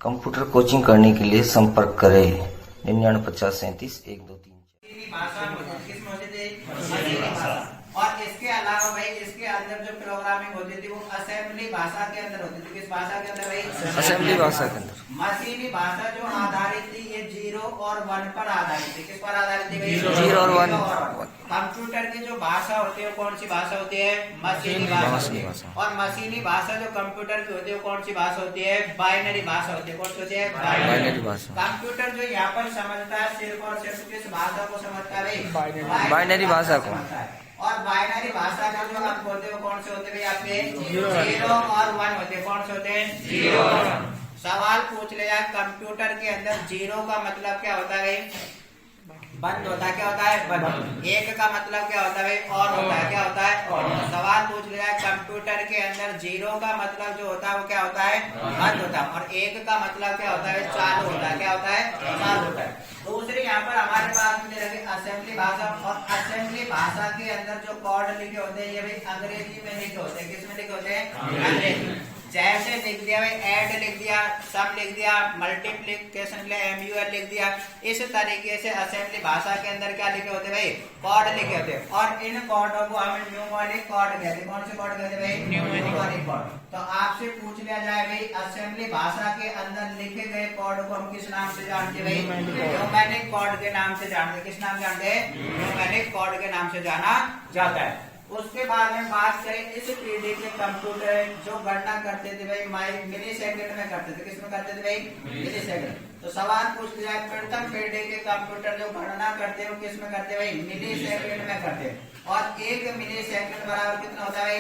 Computer coaching करने के लिए संपर्क करें 9950371234। भाषा किसमें होती थी? मशीनी भाषा। और इसके अलावा भाई इसके अंदर जो प्रोग्रामिंग होती थी वो असेंबली भाषा के अंदर होती थी। किस भाषा के अंदर भाई? असेंबली भाषा के अंदर। मशीनी भाषा जो आधारित थी ये 0 और 1 पर आधारित थी। किस पर आधारित थी भाई? 0 और 1। कंप्यूटर की जो भाषा होती है वो कौन सी भाषा होती है? मशीनी भाषा होती है। और मशीनी भाषा जो कंप्यूटर की होती है वो कौन सी भाषा होती है? बाइनरी भाषा होती है। कौन सी होती है? बाइनरी भाषा। कंप्यूटर जो यहाँ पर समझता है सिर्फ और सिर्फ किस भाषा को समझता है? बाइनरी भाषा को। और बाइनरी भाषा का जो अंक होते हैं वो कौन से होते हैं आपके? 0 और 1 होते हैं। कौन से होते हैं? 0 और 1। सवाल पूछ लिया कंप्यूटर के अंदर 0 का मतलब क्या होता है? बंद होता है। क्या होता है? बंद। 1 का मतलब क्या होता है? ऑन होता है। क्या होता है? ऑन। सवाल पूछ लिया कंप्यूटर के अंदर 0 का मतलब जो होता है वो क्या होता है? बंद होता है। और 1 का मतलब क्या होता है? चालू होता है। क्या होता है? चालू होता है। दूसरी यहाँ पर हमारे पास में असेंबली भाषा। और असेंबली भाषा के अंदर जो कोड लिखे होते हैं ये भाई अंग्रेजी में लिखे होते हैं। किसमें लिखे होते हैं? अंग्रेजी। जैसे लिख दिया भाई ऐड लिख दिया, सम लिख दिया, मल्टीप्लिकेशन के लिए MUL लिख दिया। इस तरीके से असेंबली भाषा के अंदर क्या लिखे होते भाई? कोड लिखे होते हैं। और इन कोडों को हम न्यूमेरिक कोड कहते हैं। कौन से कोड कहते हैं भाई? Numeric code. तो आपसे पूछ लिया जाए भाई असेंबली भाषा के अंदर लिखे गए कोड को हम किस नाम से जानते हैं भाई? न्यूमेरिक कोड के नाम से जानते हैं। किस नाम से जानते हैं? न्यूमेरिक कोड के नाम से जाना जाता है। उसके बाद में बात करें इस पीढ़ी के कंप्यूटर जो गणना करते थे भाई मिली सेकंड में करते थे। किसमें करते थे भाई? मिली सेकंड। तो सवाल पूछ लिया प्रथम पीढ़ी के कंप्यूटर जो गणना करते हैं वो किसमें करते हैं भाई? मिली सेकंड में करते हैं। और 1 मिली सेकंड बराबर कितना होता है?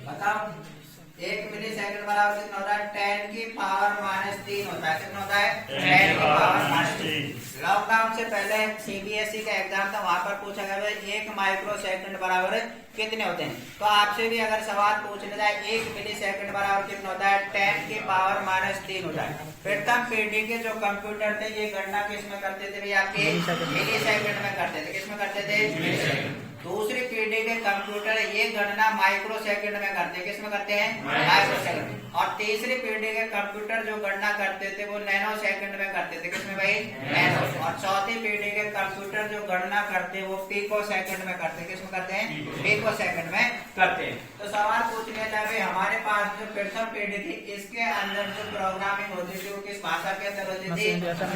बताओ। 1 मिली सेकंड बराबर कितना होता है? 10 की पावर -3 होता है। कितना होता है? 10 की पावर -3। लॉकडाउन से पहले CBSE का एग्जाम था, वहां पर पूछा गया 1 माइक्रो सेकंड बराबर कितने होते हैं। तो आपसे भी अगर सवाल पूछने जाए 1 मिली सेकंड बराबर कितना होता है? 10 की पावर -3 होता है। प्रथम पीढ़ी के जो कंप्यूटर थे ये गणना किसमें करते थे भाई? आपके मिली सेकंड में करते थे। किसमें करते थे? दूसरी पीढ़ी के कंप्यूटर ये गणना माइक्रो सेकंड में करते हैं। किसमें करते हैं? Micro second. और तीसरी पीढ़ी के कंप्यूटर जो गणना करते थे वो नैनो सेकंड में करते थे। किसमें भाई? नैनो। और चौथी पीढ़ी के कंप्यूटर जो गणना करते हैं वो पिको सेकंड में करते हैं। किसमें करते हैं? पिको सेकंड में करते हैं। तो सवाल पूछ लिया जाए भाई हमारे पास जो प्रथम पीढ़ी थी इसके अंदर जो प्रोग्रामिंग होती थी वो किस भाषा के अंदर होती थी?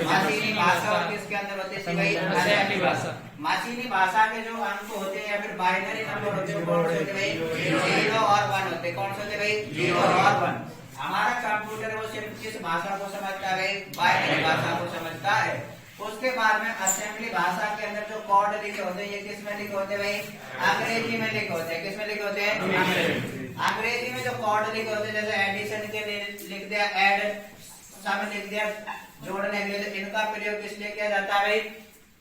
मशीनी भाषा। और किसके अंदर होती थी भाई? असेंबली भाषा। मशीनी भाषा के जो अंक होते हैं या फिर बाइनरी नंबर होते हैं कौन से होते भाई? 0 और 1 होते। कौन से होते भाई? 0 और 1। हमारा कंप्यूटर वो सिर्फ किस भाषा को समझता है? बाइनरी भाषा को समझता है। उसके बाद में असेंबली भाषा के अंदर जो कोड लिखे होते हैं ये किस में लिखे होते हैं भाई? अंग्रेजी में लिखे होते हैं। किस में लिखे होते हैं? अंग्रेजी में जो कोड लिखे होते हैं जैसे एडिशन के लिए लिख दिया ऐड, सम लिख दिया, जोड़ने के लिए इनका प्रयोग किस लिए किया जाता है भाई?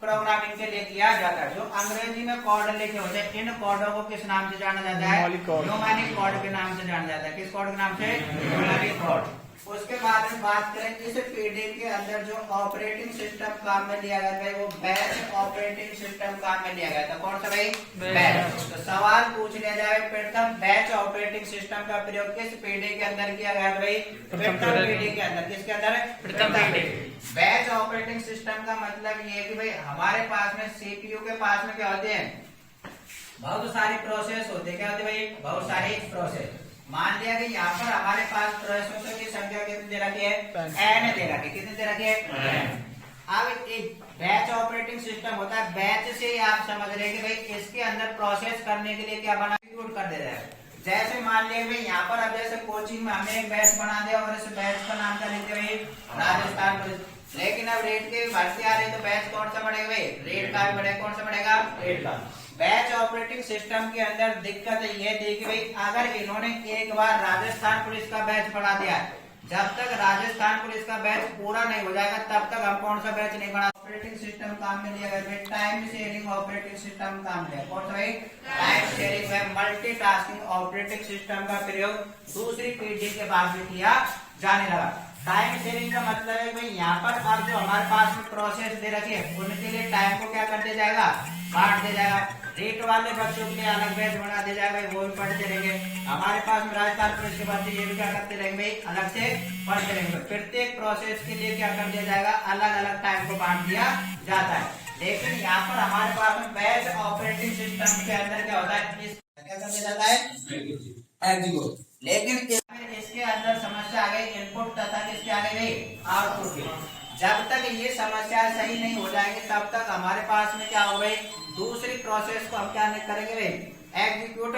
प्रोग्रामिंग के लिए किया जाता है। जो अंग्रेजी में कोड लिखे होते हैं इन कोडों को किस नाम से जाना जाता है? न्यूमेरिक कोड के नाम से जाना जाता है। किस कोड के नाम से? Numeric code. उसके बाद में बात करें इस पीढ़ी के अंदर जो ऑपरेटिंग सिस्टम काम में लिया गया था वो बैच ऑपरेटिंग सिस्टम काम में लिया गया था। कौन सा भाई? बैच। तो सवाल पूछ लिया जाए प्रथम बैच ऑपरेटिंग सिस्टम का प्रयोग किस पीढ़ी के अंदर किया गया था भाई? प्रथम पीढ़ी के अंदर। किसके अंदर? प्रथम पीढ़ी। बैच ऑपरेटिंग सिस्टम का मतलब ये है कि भाई हमारे पास में CPU के पास में क्या होते हैं? बहुत सारी प्रोसेस होते हैं। क्या होते हैं भाई? बहुत सारी प्रोसेस। मान लिया कि यहाँ पर हमारे पास प्रोसेसर की संख्या कितनी दे रखी है? N दे रखी है। कितनी दे रखी है? अब एक बैच ऑपरेटिंग सिस्टम होता है। बैच से ही आप समझ रहे हैं कि भाई इसके अंदर प्रोसेस करने के लिए क्या बना कर दे रहा है। जैसे मान लिया भाई यहाँ पर अब जैसे कोचिंग में हमने एक बैच बना दिया और इस बैच का नाम क्या लिखते भाई? राजस्थान पुलिस। लेकिन अब रेट की भर्ती आ रही है तो बैच कौन सा बढ़ेगा भाई? रेट का भी बढ़ेगा। कौन सा बढ़ेगा? रेट का। बैच ऑपरेटिंग सिस्टम के अंदर दिक्कत ये थी कि भाई अगर इन्होंने एक बार राजस्थान पुलिस का बैच बना दिया जब तक राजस्थान पुलिस का बैच पूरा नहीं हो जाएगा तब तक हम कौन सा बैच नहीं बना। ऑपरेटिंग सिस्टम काम में लिया गया टाइम शेयरिंग ऑपरेटिंग सिस्टम काम में कौन सा भाई? टाइम शेयरिंग में मल्टीटास्किंग ऑपरेटिंग सिस्टम का प्रयोग दूसरी पीढ़ी के बाद भी किया जाने लगा। टाइम शेयरिंग का मतलब है भाई यहाँ पर अब जो हमारे पास में प्रोसेस दे रखी है उनके लिए टाइम को क्या कर दिया जाएगा? बांट दिया जाएगा। रीट वाले बच्चों के लिए अलग बैच बना दिया जाएगा, वो भी पढ़ते रहेंगे। हमारे पास में राजस्थान पुलिस के बच्चे ये भी क्या करते रहेंगे भाई, अलग से पढ़ते रहेंगे। प्रत्येक प्रोसेस के लिए क्या कर दिया जाएगा, अलग अलग टाइम को बांट दिया जाता है। लेकिन यहाँ पर हमारे पास में बैच ऑपरेटिंग सिस्टम के अंदर क्या होता है, क्या कर दिया जाता है, एग्जीक्यूट। लेकिन इसके अंदर समस्या आ गई इनपुट तथा किसके आ गई आउटपुट की। जब तक ये समस्या सही नहीं हो जाएगी तब तक हमारे पास में क्या हो गई, दूसरी प्रोसेस को हम क्या नहीं करेंगे भाई, एग्जीक्यूट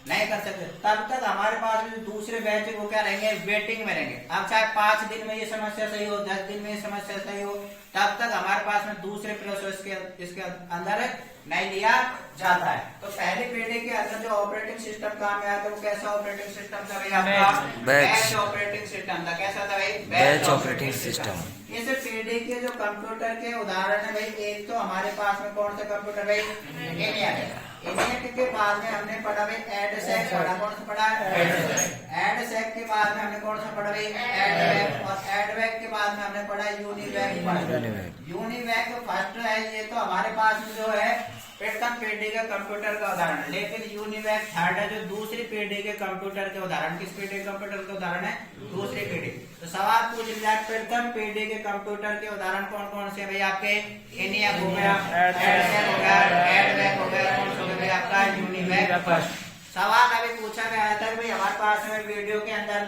नहीं कर सकते। तब तक हमारे पास में दूसरे बैच वो क्या रहेंगे, वेटिंग में रहेंगे। अब चाहे 5 दिन में ये समस्या सही हो, 10 दिन में ये समस्या सही हो, तब तक हमारे पास में दूसरे प्रोसेस के इसके अंदर नहीं लिया जाता है। तो पहले पीढ़ी के अंदर जो ऑपरेटिंग सिस्टम काम में आता है वो कैसा ऑपरेटिंग सिस्टम था भाई, आपका बैच ऑपरेटिंग सिस्टम था। कैसा था भाई, बैच ऑपरेटिंग सिस्टम। इस पीढ़ी के जो कंप्यूटर के उदाहरण है भाई, एक तो हमारे पास में कौन सा कंप्यूटर भाई, ENIAC है। ENIAC के बाद में हमने पढ़ा भाई एडसेक, कौन सा पढ़ा, एडसेक के बाद में हमने कौन सा पढ़ा भाई, एडवैक, और एडवैक के बाद में हमने पढ़ा यूनिवैक। यूनिवैक फर्स्ट है, ये तो हमारे पास में जो है प्रथम पीढ़ी के कंप्यूटर का उदाहरण। लेकिन यूनिवैक थर्ड है, जो दूसरी पीढ़ी के कंप्यूटर के उदाहरण। किस पीढ़ी के कंप्यूटर के उदाहरण है, दूसरी पीढ़ी। तो सवाल पूछ लिया प्रथम पीढ़ी के कंप्यूटर के उदाहरण कौन कौन से भाई, आपके ENIAC हो गया, एडसेक हो गया, एडवैक हो गया, कौन सा हो गया आपका यूनिवैक। सवाल अभी पूछा गया था भाई हमारे पास में वीडियो के अंदर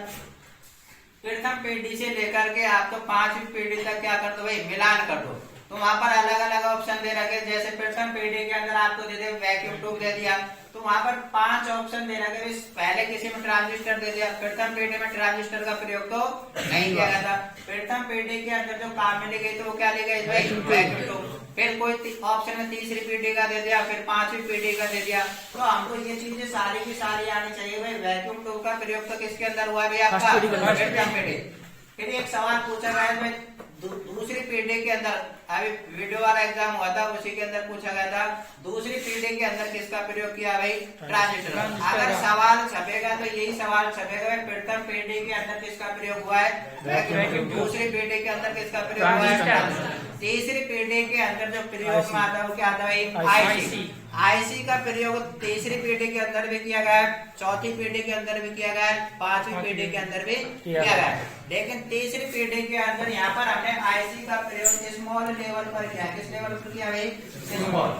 प्रथम पीढ़ी से लेकर के आप तो 5वीं पीढ़ी तक क्या कर दो भाई, मिलान कर दो। तो वहाँ पर अलग अलग ऑप्शन दे रखे, जैसे प्रथम पीढ़ी के अंदर आपको दे दे वैक्यूम ट्यूब दे दिया, तो वहाँ पर 5 ऑप्शन दे रखे। पहले किसी में ट्रांजिस्टर दे दिया, प्रथम पीढ़ी में ट्रांजिस्टर का प्रयोग तो नहीं किया गया था। प्रथम पीढ़ी के अंदर जो काम में ली गई तो वो क्या ली गई भाई, वैक्यूम ट्यूब। फिर कोई ऑप्शन में तीसरी पीढ़ी का दे दिया, फिर 5वीं पीढ़ी का दे दिया। तो हमको ये चीजें सारी की सारी आनी चाहिए भाई। वैक्यूम ट्यूब का प्रयोग तो किसके अंदर हुआ भाई, आपका प्रथम पीढ़ी। फिर एक सवाल पूछा गया भाई दूसरी पीढ़ी के अंदर, अभी वीडियो वाला एग्जाम हुआ था उसी के अंदर पूछा गया था दूसरी पीढ़ी के अंदर किसका प्रयोग किया भाई, ट्रांजिस्टर। अगर सवाल छपेगा तो यही सवाल छपेगा, प्रथम पीढ़ी के अंदर किसका प्रयोग हुआ है, दूसरी पीढ़ी के अंदर किसका प्रयोग हुआ है, तीसरी पीढ़ी के अंदर जो प्रयोग में आता है वो क्या आता है भाई, आईसी का प्रयोग तीसरी पीढ़ी के अंदर भी किया गया है, चौथी पीढ़ी के अंदर भी किया गया है, 5वीं पीढ़ी के अंदर भी किया गया है। लेकिन तीसरी पीढ़ी के अंदर यहाँ पर हमने आईसी का प्रयोग स्मॉल लेवल पर किया। किस लेवल पर किया भाई, स्मॉल।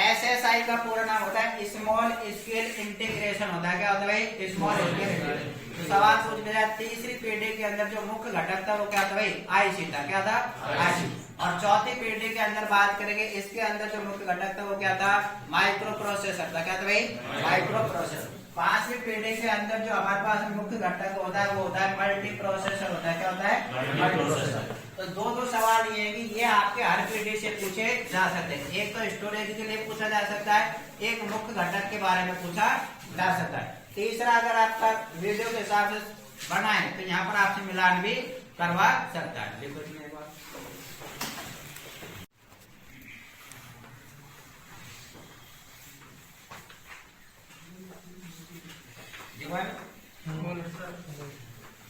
SSI का पूरा नाम होता है स्मॉल स्केल इंटीग्रेशन होता है। क्या होता है भाई, स्मॉल स्केल इंटीग्रेशन। तो सवाल पूछ लिया तीसरी पीढ़ी के अंदर जो मुख्य घटक था वो क्या था भाई, आईसी था। क्या था, आईसी। और चौथी पीढ़ी के अंदर बात करेंगे, इसके अंदर जो मुख्य घटक था वो क्या था, माइक्रो प्रोसेसर था। क्या था भाई, माइक्रो प्रोसेसर। 5वीं पीढ़ी के अंदर जो हमारे पास मुख्य घटक होता है वो होता है मल्टी प्रोसेसर होता है। क्या होता है, मल्टी प्रोसेसर। तो दो सवाल ये है कि ये आपके हर पीढ़ी से पूछे जा सकते हैं। एक तो स्टोरेज के लिए पूछा जा सकता है, एक मुख्य घटक के बारे में पूछा जा सकता है। तीसरा, अगर आपका वीडियो के हिसाब से बना है तो यहाँ पर आपसे मिलान भी करवा सकता है। देखो इसमें एक बार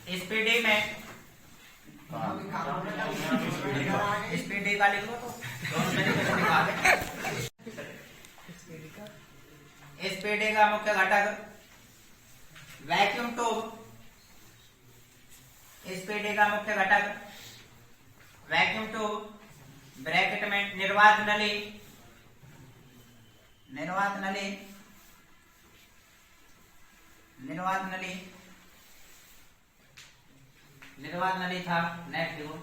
इस पीढ़ी में स्पीडी का लिख लो तो स्पीडी का मुख्य घटक वैक्यूम ट्यूब, स्पीडी का मुख्य घटक वैक्यूम ट्यूब, ब्रैकेट में निर्वात नली, निर्वात नली, निर्वात नली, निर्वात नली था। नेक्स्ट देखो,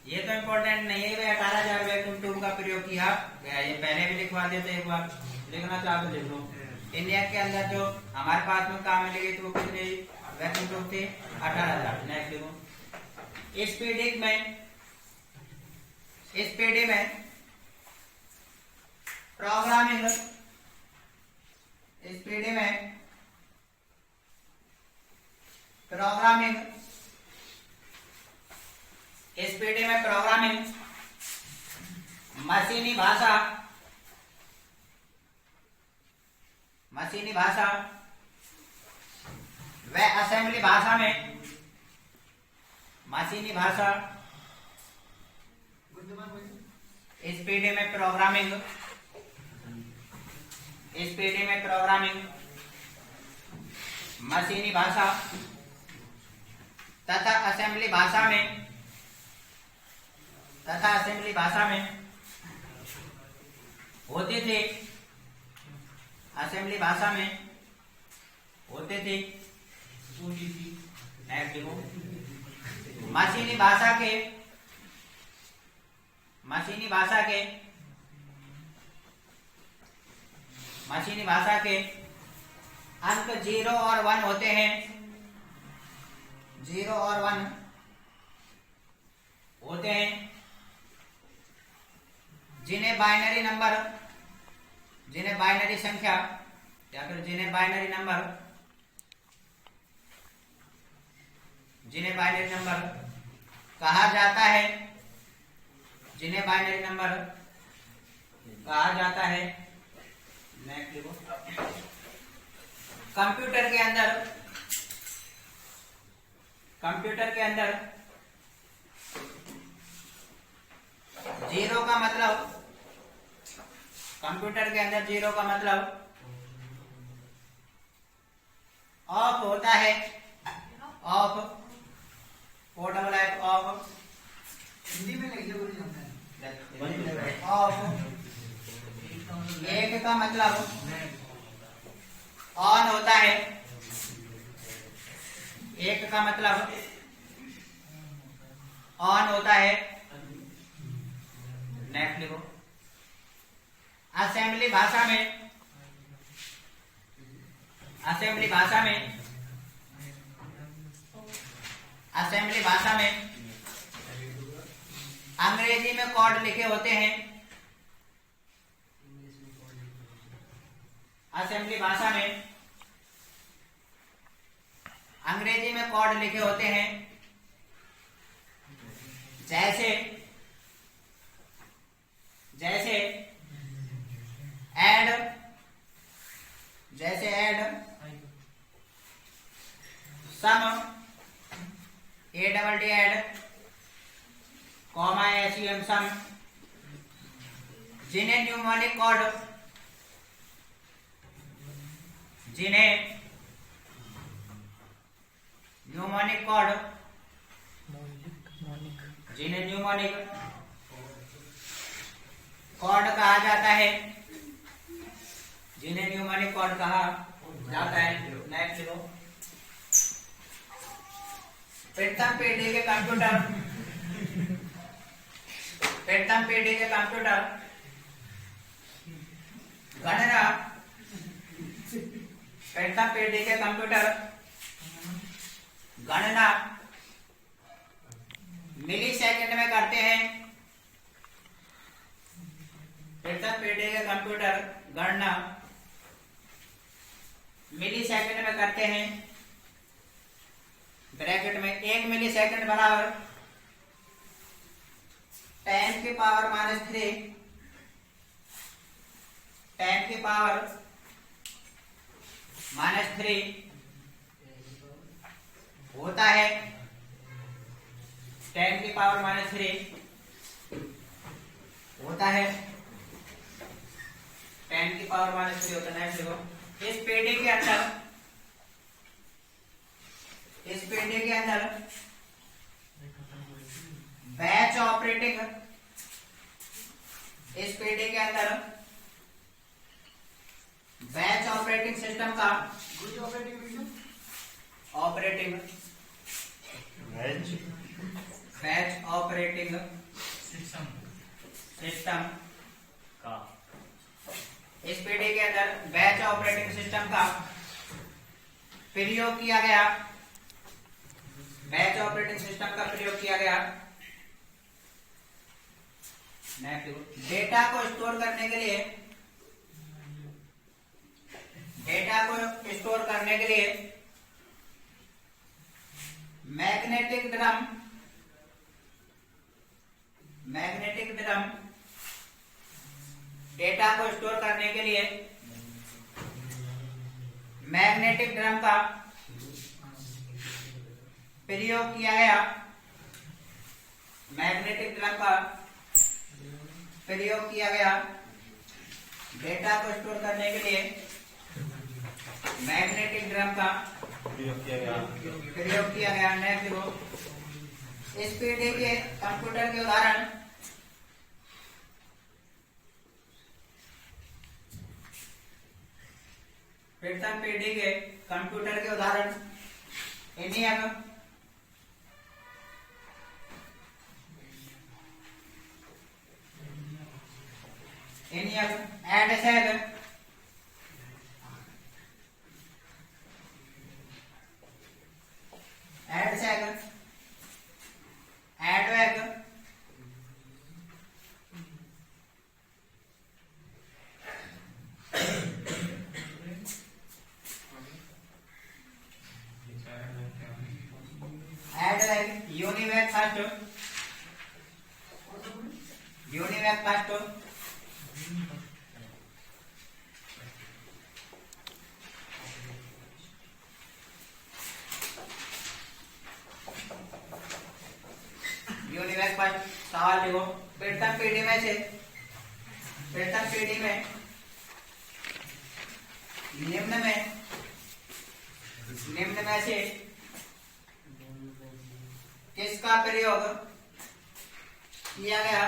ये तो इम्पोर्टेंट नहीं है, 18,000 वैक्यूम ट्यूब का प्रयोग किया, ये पहले भी लिखवा देते, एक बार लिखना चाहो तो लिख लो। ENIAC के अंदर जो हमारे पास में काम में लगे तो कितने वैक्यूम ट्यूब थे, 18,000। नेक्स्ट देखो, स्पीडी में प्रोग्रामिंग, स्पीडी में प्रोग्रामिंग, स्पीडी में प्रोग्रामिंग, मशीनी भाषा, मशीनी भाषा व असेंबली भाषा में, मशीनी भाषा, स्पीडी में प्रोग्रामिंग, एसपीडी में प्रोग्रामिंग, मशीनी भाषा तथा असेंबली भाषा में होते थे। असेंबली भाषा में होते थे। मशीनी भाषा के अंक 0 और 1 होते हैं। 0 और 1 होते हैं, जिन्हें बाइनरी संख्या या फिर जिन्हें बाइनरी नंबर कहा जाता है। नेक्स्ट देखो, कंप्यूटर के अंदर 0 का मतलब ऑफ होता है। ऑफ, ऑफ हिंदी में लिख दो। ऑफ, 1 का मतलब ऑन होता है। 1 का मतलब ऑन होता है। नेक्स्ट लिखो, असेंबली भाषा में अंग्रेजी में कोड लिखे होते हैं। असेंबली भाषा में अंग्रेजी में कोड लिखे होते हैं, जैसे ऐड, सम, ऐड, कॉमा SUM सम, जिन्हें न्यूमोनिक कोड कहा जाता है। नेक्स्ट लो, प्रथम पीढ़ी के कंप्यूटर गणना मिली सेकंड में करते हैं। प्रथम पीढ़ी के कंप्यूटर गणना मिली सेकंड में करते हैं। ब्रैकेट में 1 मिली सेकंड बराबर 10 की पावर -3 होता है। 10 की पावर -3 होता है। 10 की पावर -3 होता है। देखो, इस पीढ़ी के अंदर बैच ऑपरेटिंग सिस्टम का इस पीढ़ी के अंदर बैच ऑपरेटिंग सिस्टम का प्रयोग किया गया। डेटा को स्टोर करने के लिए मैग्नेटिक ड्रम डेटा को स्टोर करने के लिए मैग्नेटिक ड्रम का प्रयोग किया गया। डेटा को स्टोर करने के लिए मैग्नेटिक ड्रम का प्रयोग किया गया। नेक्स्ट देखो, इस पीढ़ी के कंप्यूटर के उदाहरण प्रथम पीढ़ी के कंप्यूटर के उदाहरण ENIAC, ADSAG, ADWAG, UNIVAC first, UNIVAC पर सवाल देखो, प्रथम पीढ़ी में से निम्न में से किसका प्रयोग किया गया?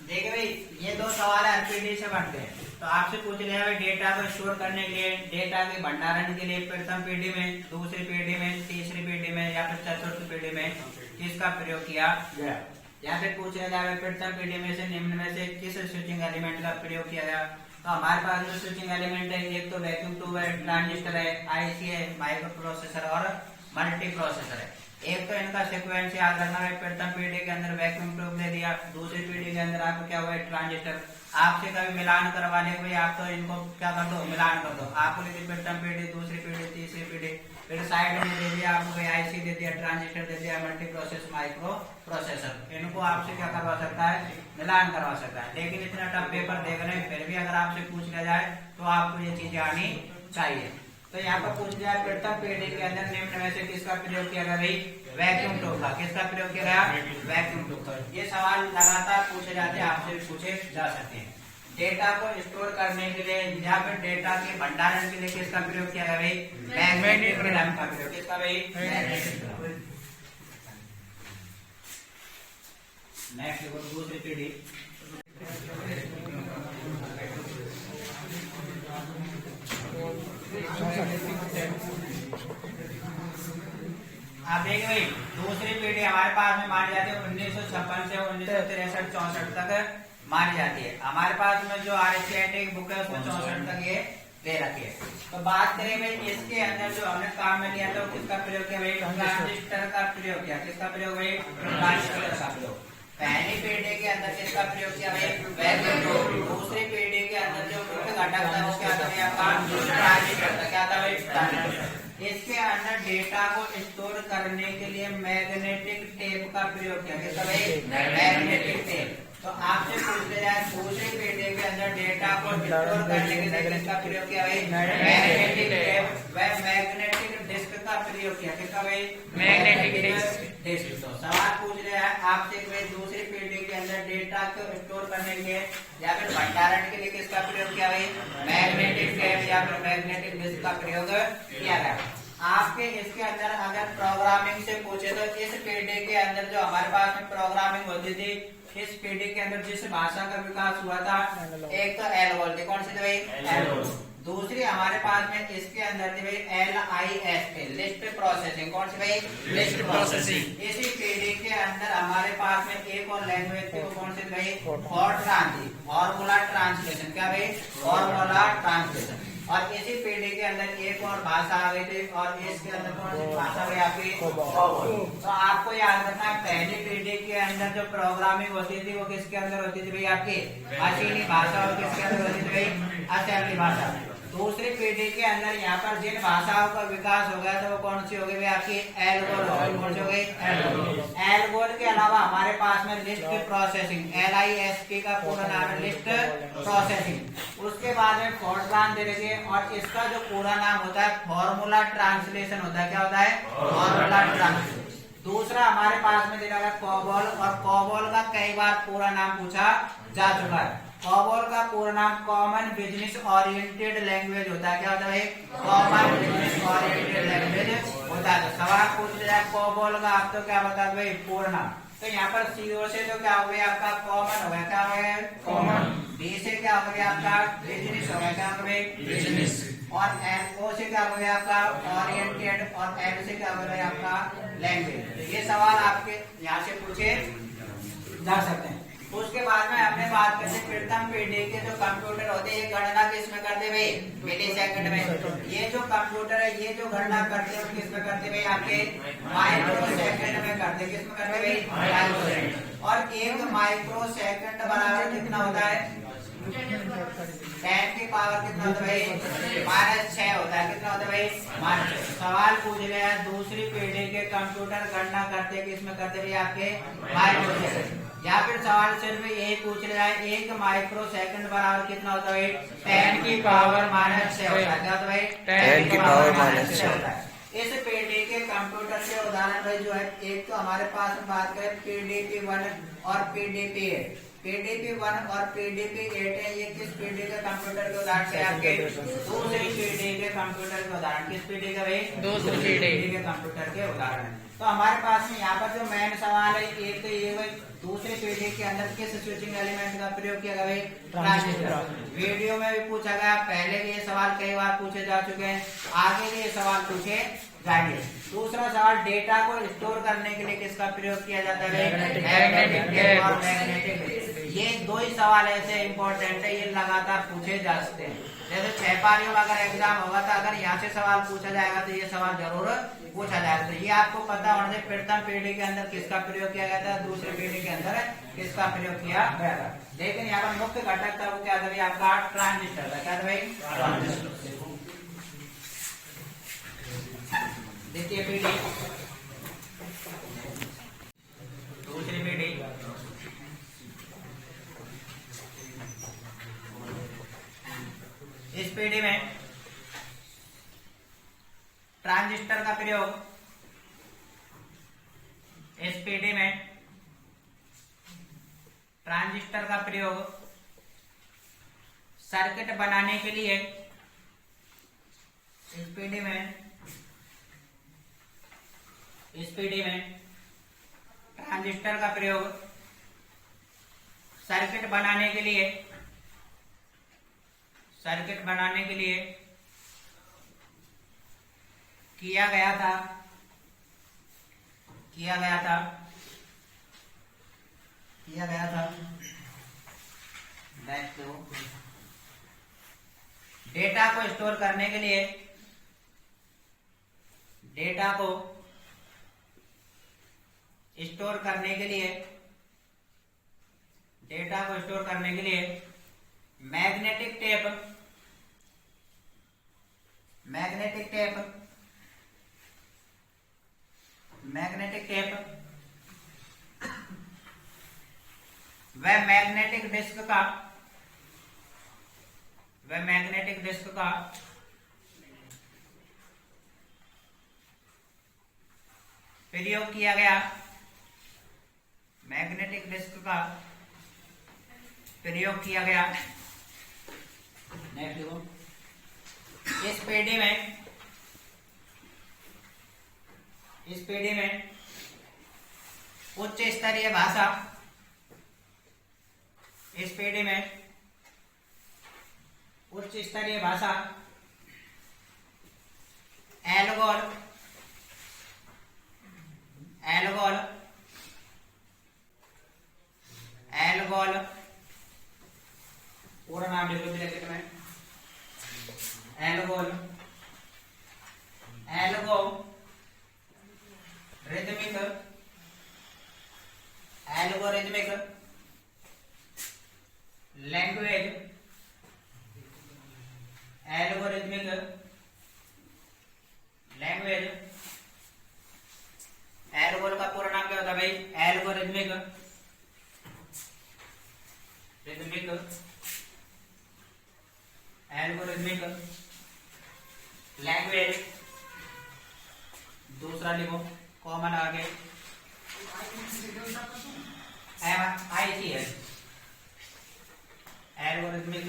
देखिए भाई, ये दो सवाल आरपीडी से बनते हैं। तो आपसे पूछ लिया भाई, डेटा को स्टोर करने के लिए, डेटा के भंडारण के लिए प्रथम पीढ़ी में, दूसरी पीढ़ी में, तीसरी पीढ़ी में या फिर चतुर्थ पीढ़ी में किसका प्रयोग किया गया? यहाँ पे पूछ लिया जाए प्रथम पीढ़ी में से निम्न में से किस स्विचिंग एलिमेंट का प्रयोग किया गया? तो हमारे पास जो स्विचिंग एलिमेंट है, एक तो वैक्यूम ट्यूब है, ट्रांजिस्टर है, आईसी है, माइक्रो प्रोसेसर और मल्टी प्रोसेसर है। एक तो इनका सीक्वेंस याद रखना है। प्रथम पीढ़ी के अंदर वैक्यूम ट्यूब दे दिया, दूसरी पीढ़ी के अंदर आपको क्या हुआ है? ट्रांजिस्टर। आपसे कभी मिलान करवाने के लिए आप तो इनको क्या कर दो? मिलान कर दो। आपको लेकिन प्रथम पीढ़ी, दूसरी पीढ़ी, तीसरी पीढ़ी, फिर साइड में दे दिया आपको आईसी दे दिया, ट्रांजिस्टर दे दिया, मल्टी प्रोसेस, माइक्रो प्रोसेसर। इनको आपसे क्या करवा सकता है? मिलान करवा सकता है। लेकिन इतना टफ पेपर देख रहे हैं, फिर भी अगर आपसे पूछ लिया जाए तो आपको ये चीजें आनी चाहिए। तो यहाँ पर पूछ लिया प्रथम पीढ़ी के अंदर निम्न में से किसका प्रयोग किया गया? भाई वैक्यूम ट्यूब का। किसका प्रयोग किया गया? वैक्यूम ट्यूब का। ये सवाल लगातार पूछे जाते हैं, आपसे भी पूछे जा सकते हैं। डेटा को स्टोर करने के लिए या फिर डेटा के भंडारण के लिए किसका प्रयोग किया गया? भाई मैग्नेटिक ड्रम का प्रयोग। किसका? भाई मैग्नेटिक ड्रम। नेक्स्ट देखो, दूसरी पीढ़ी। आप देखिए भाई, दूसरी पीढ़ी हमारे पास में मानी जाती है 1956 से 1963-64 तक मानी जाती है। हमारे पास में जो RCIT की बुक है उसमें 64 तक ये दे रखी है। तो बात करें भाई, इसके अंदर जो हमने काम में लिया था किसका प्रयोग किया? भाई ट्रांजिस्टर का प्रयोग किया। किसका प्रयोग? भाई ट्रांजिस्टर का प्रयोग। पहली पीढ़ी के अंदर किसका प्रयोग किया? भाई वैक्यूम ट्यूब। दूसरी पीढ़ी के अंदर जो मुख्य घटक था वो क्या था? ट्रांजिस्टर था। क्या था भाई? ट्रांजिस्टर। इसके अंदर डेटा को स्टोर करने के लिए मैग्नेटिक टेप का प्रयोग किया। किसका? भाई मैग्नेटिक टेप। तो आपसे पूछ लिया जाए दूसरी पीढ़ी के अंदर डेटा को स्टोर करने के लिए किसका प्रयोग किया? भाई मैग्नेटिक टेप व मैग्नेटिक डिस्क का प्रयोग प्रयोग किया, किसका भाई? Magnetic disk. तो सवाल पूछ रहे हैं आपसे कि भाई दूसरी पीढ़ी के अंदर डेटा को स्टोर करने के लिए या फिर भंडारण के लिए किसका प्रयोग किया भाई? मैग्नेटिक टेप या फिर मैग्नेटिक डिस्क का प्रयोग किया गया। आपके इसके अंदर अगर प्रोग्रामिंग से पूछे तो इस पीढ़ी के अंदर जो हमारे पास में प्रोग्रामिंग होती थी, इस पीढ़ी के अंदर जिस भाषा का विकास हुआ था, एक तो एल्गोल थी, कौन सी थी भाई? एल्गोल। दूसरी हमारे पास में इसके अंदर थी भाई LIST, लिस्ट प्रोसेसिंग, कौन सी भाई? List processing. इसी पीढ़ी के अंदर हमारे पास में एक और लैंग्वेज थी, वो कौन सी भाई? फॉरट्रान थी, फॉर्मूला ट्रांसलेशन। क्या भाई? Formula translation. और इसी पीढ़ी के अंदर एक और भाषा आ गई थी, और इसके अंदर कौन सी भाषा हुई आपकी? तो आपको याद रखना, पहली पीढ़ी के अंदर जो प्रोग्रामिंग होती थी वो किसके अंदर होती थी भाई? आपकी मशीनी भाषा। और किसके अंदर होती थी भाई? असेंबली भाषा। दूसरी पीढ़ी के अंदर यहाँ पर जिन भाषाओं का विकास हो गया था वो कौन सी हो गई भाई? आपकी एल्गोल हो गई। कौन सी हो गई? एल्गोल। एल्गोल के अलावा हमारे पास में लिस्ट प्रोसेसिंग, LIST का पूरा नाम है लिस्ट प्रोसेसिंग। उसके बाद में फॉरट्रान दे रही है, और इसका जो पूरा नाम होता है फॉर्मूला ट्रांसलेशन होता है। क्या होता है? Formula translation. दूसरा हमारे पास में दे रहा है कोबोल, और कोबोल का कई बार पूरा नाम पूछा जा चुका है। कोबोल का पूरा नाम कॉमन बिजनेस ओरिएंटेड लैंग्वेज होता है। क्या होता है? कॉमन बिजनेस ओरिएंटेड लैंग्वेज होता है। तो सवाल पूछ लिया कोबोल का, आप तो क्या बता भाई? पूर्ण नाम। तो यहाँ पर CO से तो क्या हो गया आपका? कॉमन हो गया। क्या हो गया? कॉमन। B से क्या हो गया आपका? बिजनेस हो गया। क्या हो गया? बिजनेस। और O से क्या हो गया आपका? ओरिएंटेड। और L से क्या हो गया आपका? लैंग्वेज। तो ये सवाल आपके यहाँ से पूछे जा सकते हैं। उसके बाद में हमने बात करते प्रथम पीढ़ी के जो कंप्यूटर होते हैं, ये गणना किसमें करते भाई? मिली सेकंड में। ये जो कंप्यूटर है, ये जो गणना करते हैं किसमें करते भाई? आपके माइक्रो सेकंड में करते। किसमें करते भाई? Micro second. और एक माइक्रो सेकंड बराबर कितना होता है? 10 की पावर कितना होता है भाई? -6 होता है। कितना होता है भाई? -6। सवाल पूछ रहे हैं दूसरी पीढ़ी के कंप्यूटर गणना करते किसमें करते भाई? आपके माइक्रो सेकंड। या फिर सवाल सिर्फ यही पूछ रहा है, एक माइक्रो सेकंड बराबर कितना होता है? 10 की पावर -6 होता है। क्या होता है? 10 की पावर -6 होता है। इस पीढ़ी के कंप्यूटर के उदाहरण भाई जो है, एक तो हमारे पास में बात करें PDP-1 और PDP-8। PDP-1 और PDP-8 है, ये किस पीढ़ी के कंप्यूटर के उदाहरण है? आपके दूसरी पीढ़ी के कंप्यूटर के उदाहरण। किस पीढ़ी के भाई? दूसरी पीढ़ी के कंप्यूटर के उदाहरण। तो हमारे पास में यहाँ पर जो मेन सवाल है, एक तो ये भाई दूसरी पीढ़ी के अंदर किस स्विचिंग एलिमेंट का प्रयोग किया गया भाई? ट्रांजिस्टर। वीडियो में भी पूछा गया, पहले भी ये सवाल कई बार पूछे जा चुके हैं, आगे भी ये सवाल पूछे जाएंगे। दूसरा सवाल, डेटा को स्टोर करने के लिए किसका प्रयोग किया जाता है? मैग्नेटिक टेप और मैग्नेटिक डिस्क। ये दो ही सवाल ऐसे इंपॉर्टेंट है, ये लगातार पूछे जा सकते हैं। जैसे 6 पारियों में अगर एग्जाम होगा तो अगर यहाँ से सवाल पूछा जाएगा तो ये सवाल जरूर पूछा जाएगा। तो ये आपको पता होना चाहिए, प्रथम पीढ़ी के अंदर किसका प्रयोग किया गया था, दूसरी पीढ़ी के अंदर किसका प्रयोग किया गया था। लेकिन यहाँ पर मुख्य घटक था वो क्या था भाई? आपका ट्रांजिस्टर था। क्या था भाई? ट्रांजिस्टर। द्वितीय पीढ़ी, दूसरी पीढ़ी, इस पीढ़ी में ट्रांजिस्टर का प्रयोग, इस पीढ़ी में ट्रांजिस्टर का प्रयोग सर्किट बनाने के लिए, इस पीढ़ी में ट्रांजिस्टर का प्रयोग सर्किट बनाने के लिए किया गया था। डेटा को स्टोर करने के लिए, मैग्नेटिक टेप व मैग्नेटिक डिस्क का प्रयोग किया गया, मैग्नेटिक डिस्क का प्रयोग किया गया। नेक्स्ट देखो, इस पीढ़ी में उच्च स्तरीय भाषा, इस पीढ़ी में उच्च स्तरीय भाषा एल्गोल पूरा नाम लिख लो ब्रैकेट में, एल्गोरिथमिक लैंग्वेज, एल्गोल का पूरा नाम क्या होता है भाई? Algorithmic language. दूसरा लिखो कॉमन आगे MICS, एल्गोरिथमिक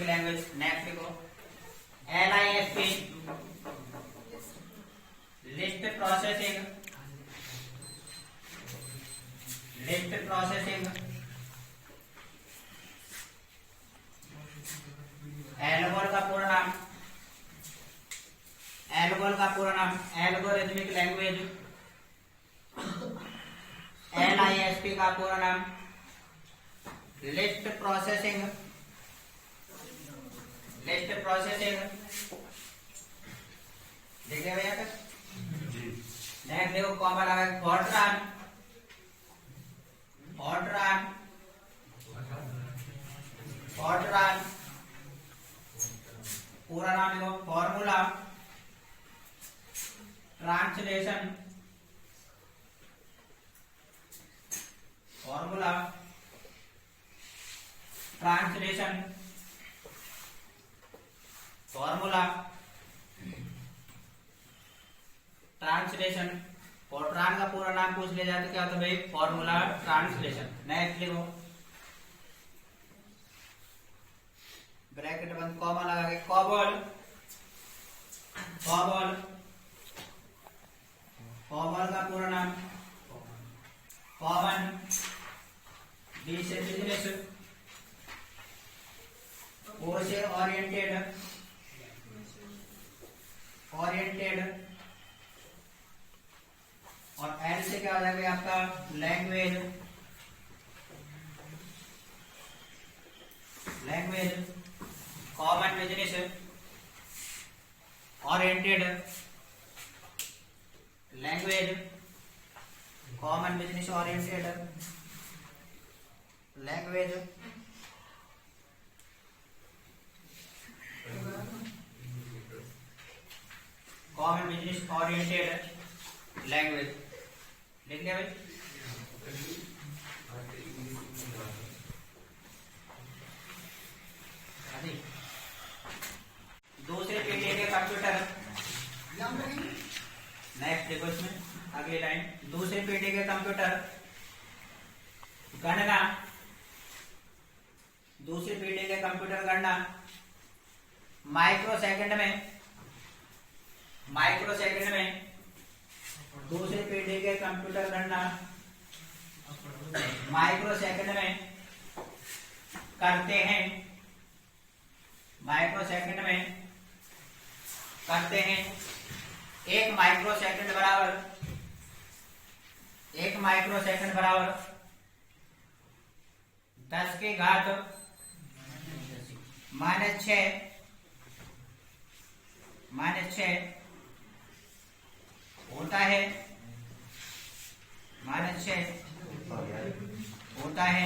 लैंग्वेज, नेक्स्ट लिखो LISP, लिस्ट प्रोसेसिंग, एल्गोल का पूरा नाम एल्गोरिथमिक लैंग्वेज, LISP का पूरा नाम लिस्ट प्रोसेसिंग। देखिए भैया तक नेक्स्ट देखो कॉमन आ गया फॉर्ट्रान, पूरा नाम देखो फॉर्मूला ट्रांसलेशन, फॉर्ट्रान का पूरा नाम पूछ ले जाए तो क्या होता है भाई? Formula translation. नेक्स्ट लिखो ब्रैकेट बंद, कॉमन लगा के कॉबल का पूरा नाम कॉमन, बी से बिजनेस, ओ से ओरिएंटेड और एल से क्या हो जाएगा आपका? Language, common business oriented language, common business oriented language, common business oriented language. लिख लिया भाई? दूसरे पीढ़ी के कंप्यूटर, नेक्स्ट देखो इसमें अगली लाइन, दूसरी पीढ़ी के कंप्यूटर गणना, माइक्रो सेकंड में, दूसरी पीढ़ी के कंप्यूटर गणना माइक्रो सेकंड में करते हैं, एक माइक्रो सेकंड बराबर 10 की घात -6 होता है, -6 होता है।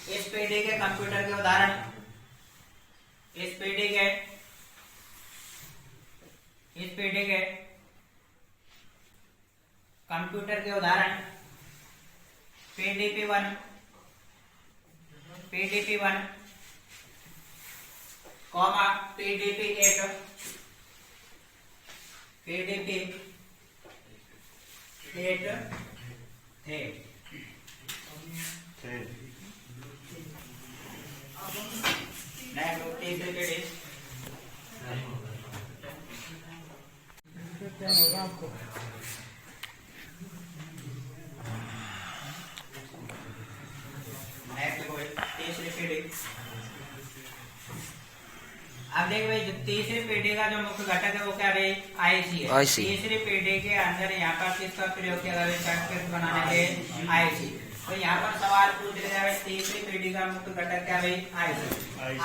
इस पीढ़ी के कंप्यूटर के उदाहरण, इस पीढ़ी के कंप्यूटर के उदाहरण PDP-1, PDP-1 comma PDP-8 PDP-8 थे। नेक्स्ट तीसरी पीढ़ी तीसरी पीढ़ी। अब देखिए भाई, तीसरी पीढ़ी का जो मुख्य घटक है वो क्या है? आईसी है। तीसरी पीढ़ी के अंदर यहाँ पर किसका प्रयोग किया गया? सर्किट बनाने के आईसी। तो यहाँ पर सवाल पूछ लिया है, तीसरी पीढ़ी का मुख्य घटक क्या है? आईसी।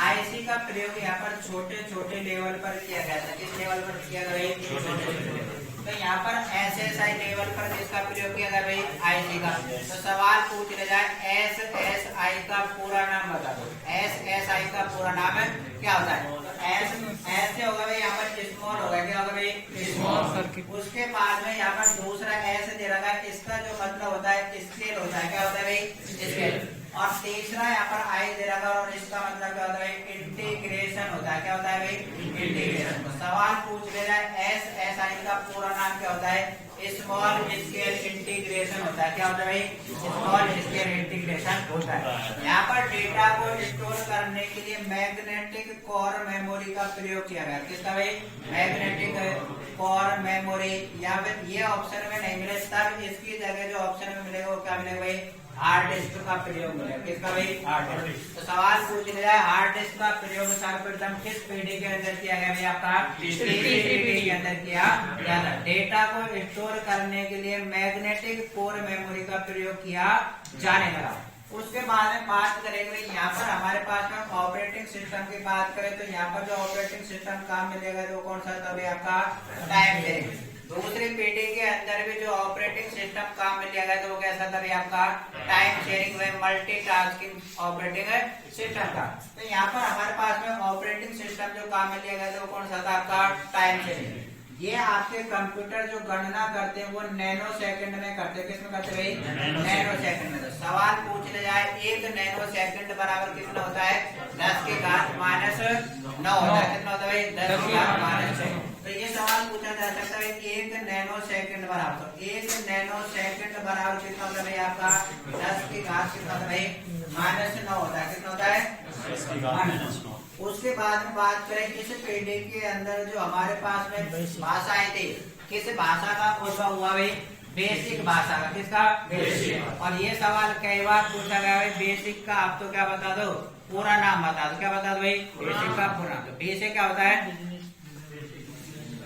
आईसी का प्रयोग यहाँ पर छोटे छोटे लेवल पर किया गया था। किस लेवल पर किया गया? तो यहाँ पर SSI लेवल पर किसका प्रयोग किया गया भाई? आईसी का। तो सवाल पूछ लिया जाए, SSI का पूरा नाम बता दो। SSI का पूरा नाम है क्या होता है? तो S होगा भाई, यहाँ पर स्मॉल होगा। क्या होगा भाई? Small circuit. उसके बाद में यहाँ पर दूसरा S दे रखा है, इसका जो मतलब होता है स्केल होता है। क्या होता है भाई? स्केल। और तीसरा यहाँ पर I दे रखा है और इसका मतलब क्या होता है? इंटीग्रेशन होता है। क्या होता है भाई? इंटीग्रेशन। तो सवाल पूछ ले जाए, SSI का पूरा नाम क्या होता है? स्मॉल स्केल इंटीग्रेशन होता है। क्या होता है भाई? स्मॉल स्केल इंटीग्रेशन होता है। यहाँ पर डेटा को स्टोर करने के लिए मैग्नेटिक कोर मेमोरी का प्रयोग किया गया। किसका भाई? Magnetic core memory. या फिर ये ऑप्शन में नहीं मिले तब इसकी जगह जो ऑप्शन में मिलेगा वो क्या मिलेगा भाई? हार्ड डिस्क का प्रयोग मिलेगा। किसका भाई? Hard disk. तो सवाल पूछ लिया जाए, हार्ड डिस्क का प्रयोग सर्वप्रथम किस पीढ़ी के अंदर किया गया भाई? आपका तीसरी पीढ़ी के अंदर किया गया था। डेटा को स्टोर करने के लिए मैग्नेटिक कोर मेमोरी का प्रयोग किया जाने लगा। उसके बाद में बात करेंगे यहाँ पर हमारे पास में ऑपरेटिंग सिस्टम की बात करें तो यहाँ पर जो ऑपरेटिंग सिस्टम काम मिलेगा तो कौन सा था भाई? आपका टाइम शेयरिंग। दूसरी पीढ़ी के अंदर भी जो ऑपरेटिंग सिस्टम काम मिलेगा तो वो कैसा था भाई? आपका टाइम शेयरिंग में मल्टीटास्किंग ऑपरेटिंग सिस्टम का। तो यहाँ पर हमारे पास में ऑपरेटिंग सिस्टम जो काम मिलेगा तो कौन सा था? आपका टाइम शेयरिंग। ये आपके कंप्यूटर जो गणना करते हैं वो नैनो सेकंड में करते हैं। किसमें करते हैं? नैनो सेकंड में। तो सवाल पूछ लिया जाए, 1 नैनो सेकंड बराबर कितना होता है? 10 के घात -9 होता है। कितना होता है भाई? 10 के घात -6। तो ये सवाल पूछा जा सकता है, 1 नैनो सेकंड बराबर। 1 नैनो सेकंड बराबर कितना होता है भाई? आपका 10 के घात कितना होता है भाई? -9 होता है। कितना होता है? -9। उसके बाद में बात करें इस पीढ़ी के अंदर जो हमारे पास में भाषाएं थी, किस भाषा का उद्भव हुआ भाई? बेसिक भाषा का। किसका? बेसिक। और ये सवाल कई बार पूछा गया है, बेसिक का आप तो क्या बता दो? पूरा नाम बता दो। क्या बता दो भाई? बेसिक का पूरा। तो बेसिक क्या होता है?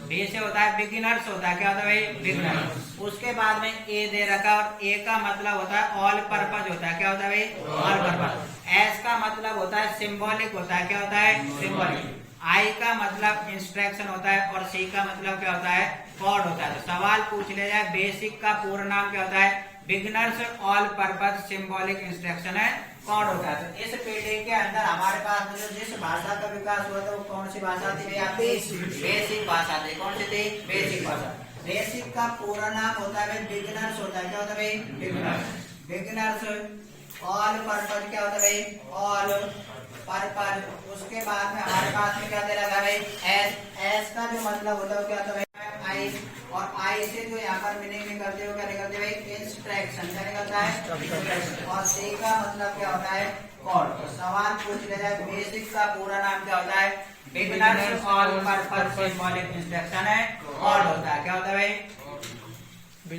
बेसिक होता है बिगिनर्स होता है। क्या होता है भाई? बिगिनर्स। उसके बाद में ए दे रखा और ए का मतलब होता है ऑल पर्पज होता है। क्या होता है भाई? All purpose. एस का मतलब होता है सिंबॉलिक होता है। क्या होता है? सिंबॉलिक। आई का मतलब इंस्ट्रक्शन होता है और सी का मतलब क्या होता है? कोड होता है। तो सवाल पूछ लिया जाए, बेसिक का पूरा नाम क्या होता है? Beginners all purpose symbolic instruction है, कोड होता है। तो इस पीढ़ी के अंदर हमारे पास जो जिस भाषा का विकास हुआ था वो कौन सी भाषा थी? बेसिक भाषा थी। कौन सी थी? बेसिक भाषा। बेसिक का पूरा नाम होता है बिगिनर्स होता है। क्या होता है भाई? बिगिनर्स। बिगिनर्स ऑल पर्पज क्या होता है भाई? All purpose. उसके बाद में हमारे पास में क्या दे रखा है भाई? एस का जो मतलब होता है वो क्या होता है भाई? आई। और आई से जो यहाँ पर मीनिंग निकलते हो क्या निकलते भाई? इंस्ट्रक्शन। क्या निकलता है? और सी का मतलब क्या होता है? कोड। तो सवाल पूछ लिया जाए, बेसिक का पूरा नाम क्या होता है? Beginners all purpose symbolic instruction है, कोड होता है। क्या होता है भाई?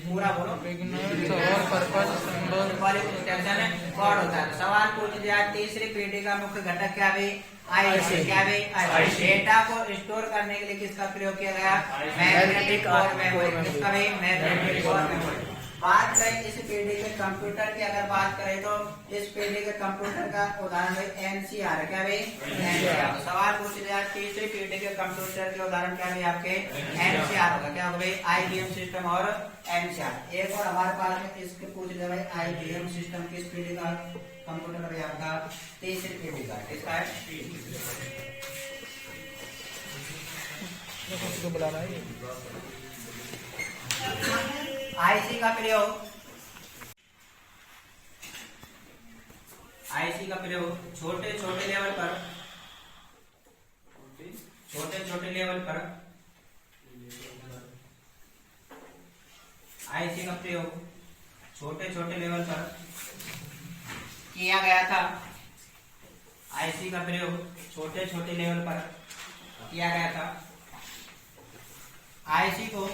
पूरा बोलो। Beginners all purpose symbolic instruction है, कोड होता है। सवाल पूछ लिया, तीसरी पीढ़ी का मुख्य घटक क्या है? आईसी। क्या है? आईसी। डेटा को स्टोर करने के लिए किसका प्रयोग किया गया? Magnetic core memory. किसका भाई? Magnetic core memory. बात करें इस पीढ़ी के कंप्यूटर की, अगर बात करें तो इस पीढ़ी के कंप्यूटर का उदाहरण भाई एनसीआर। क्या भाई? एनसीआर। तो सवाल पूछ लिया, तीसरी पीढ़ी के कंप्यूटर के उदाहरण क्या है आपके? एनसीआर होगा। क्या होगा भाई? आईबीएम सिस्टम और एनसीआर। एक और हमारे पास में इसके पूछ लिया भाई, आईबीएम सिस्टम किस पीढ़ी का कंप्यूटर है आपका? तीसरी पीढ़ी का। किसका है? आईसी का प्रयोग, आईसी आईसी का प्रयोग छोटे छोटे लेवल पर आईसी का प्रयोग छोटे छोटे लेवल पर किया गया था। आईसी का प्रयोग छोटे छोटे लेवल पर किया गया था। आईसी को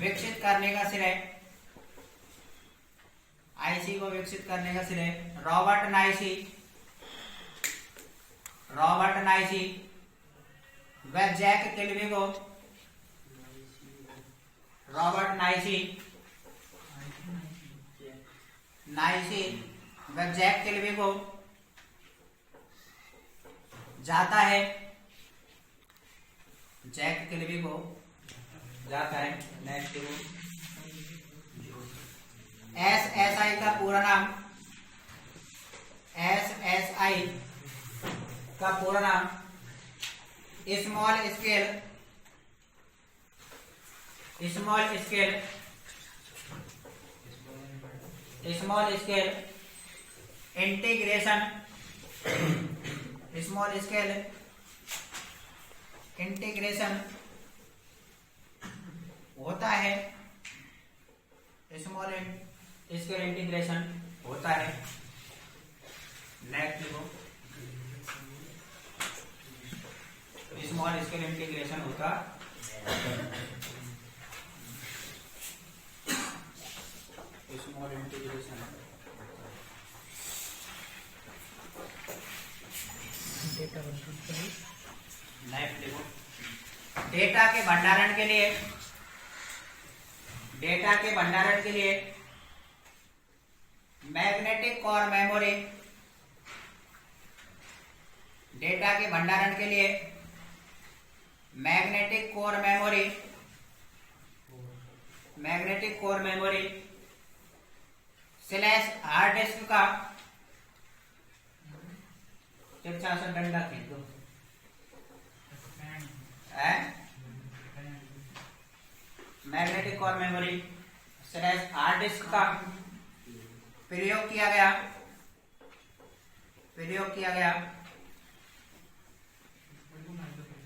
विकसित करने का श्रेय रॉबर्ट नाइसी व जैक किल्बी को जाता है। नेक्स्ट एसएसआई का पूरा नाम स्मॉल स्केल इंटीग्रेशन होता है। स्मॉल स्केल इंटीग्रेशन होता है। नेक्स्ट देखो, स्मॉल स्केल इंटीग्रेशन होता स्मॉल इंटीग्रेशन नेक्स्ट देखो, डेटा के भंडारण के लिए magnetic core memory slash hard disk का डंडा खींच दो। Magnetic core memory slash hard disk का प्रयोग किया गया।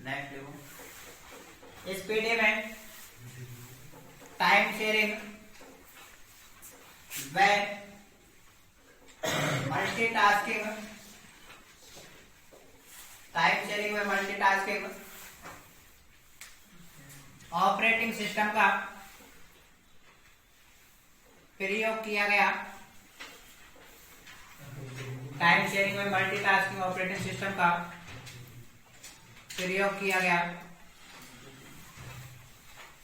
नेक्स्ट देखो, इस पीढ़ी में टाइम शेयरिंग व मल्टीटास्किंग ऑपरेटिंग सिस्टम का प्रयोग किया गया। टाइम शेयरिंग में मल्टीटास्किंग ऑपरेटिंग सिस्टम का प्रयोग किया गया।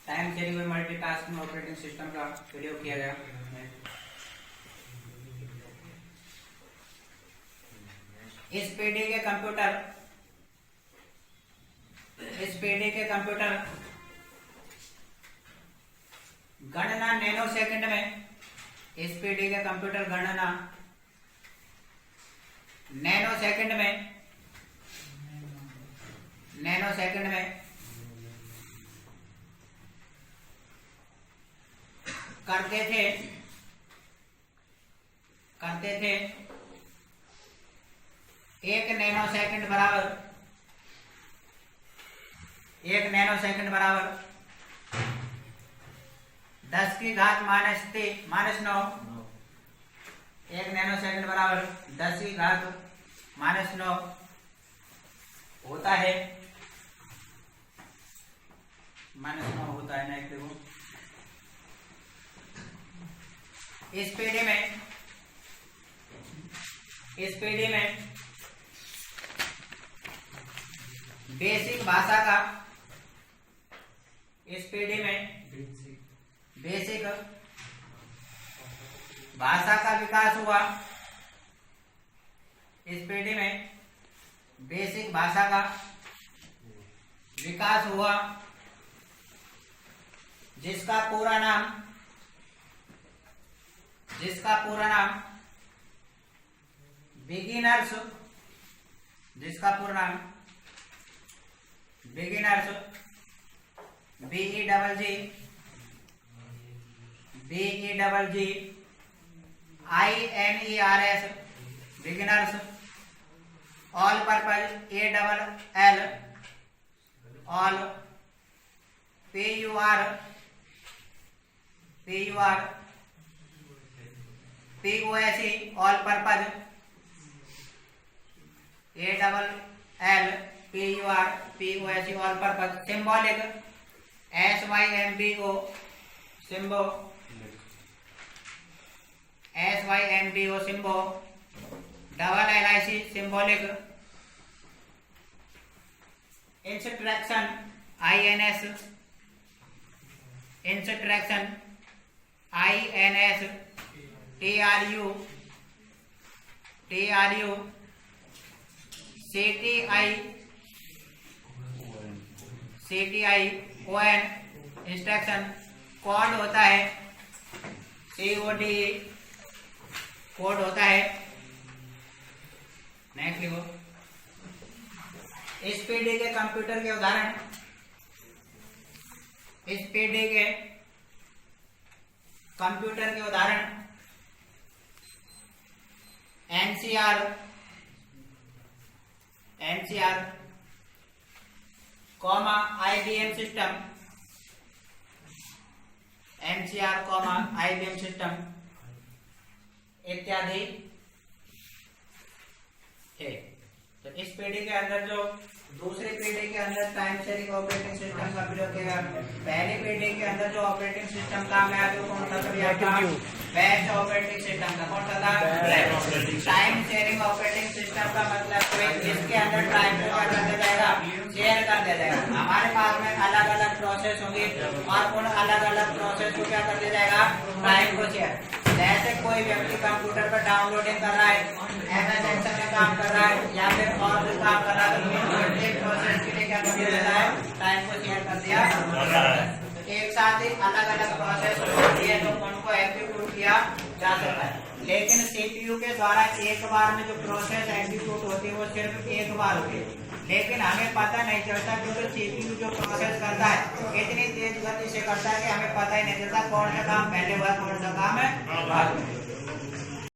टाइम शेयरिंग में मल्टीटास्किंग ऑपरेटिंग सिस्टम का प्रयोग किया गया। इस पीढ़ी के कंप्यूटर गणना नैनो सेकंड में करते थे। 1 नैनो सेकंड बराबर 10 की घात -9। 1 नैनो सेकंड बराबर 10 की घात -9 होता है। -9 होता है। नेक्स्ट देखो, इस पीढ़ी में बेसिक भाषा का विकास हुआ। इस पीढ़ी में बेसिक भाषा का विकास हुआ, जिसका पूरा नाम beginners BEGG INERS beginners, all purpose ALL all, PUR POSE all purpose ALL PUR POSE all purpose, symbolic SYMBO symbo symbo, double LIC symbolic, instruction INS TRU CTI ON, instruction, code होता है CODE code होता है। Next लिखो, SPD के computer के उदाहरण, SPD के computer के उदाहरण NCR comma IBM system, NCR comma IBM system इत्यादि है। तो इस पीढ़ी के अंदर जो दूसरी पीढ़ी के अंदर टाइम शेयरिंग ऑपरेटिंग सिस्टम का प्रयोग किया, पहली पीढ़ी के अंदर जो ऑपरेटिंग सिस्टम काम में आया वो कौन सा था? बैच ऑपरेटिंग सिस्टम का। कौन सा था? टाइम शेयरिंग ऑपरेटिंग सिस्टम का मतलब जिसके अंदर टाइम को क्या कर दिया जाएगा? शेयर कर दिया जाएगा। हमारे पास में अलग अलग प्रोसेस होंगी और उन अलग अलग प्रोसेस को क्या कर दिया जाएगा? टाइम को शेयर। जैसे कोई व्यक्ति कंप्यूटर पर डाउनलोडिंग कर रहा है, MS एक्सेल में काम कर रहा है या फिर और भी काम कर रहा है, तो एक प्रोसेस के लिए क्या कर दिया जाता है? टाइम को शेयर कर दिया। एक साथ ही अलग अलग प्रोसेस होती है तो उनको एग्जीक्यूट किया जा सकता है, लेकिन CPU के द्वारा एक बार में जो प्रोसेस एग्जीक्यूट होती है वो सिर्फ एक बार होती है। लेकिन हमें पता नहीं चलता क्योंकि CPU जो प्रोसेस करता है इतनी तेज गति से करता है कि हमें पता ही नहीं चलता कौन सा काम पहले हुआ कौन सा काम है बाद में।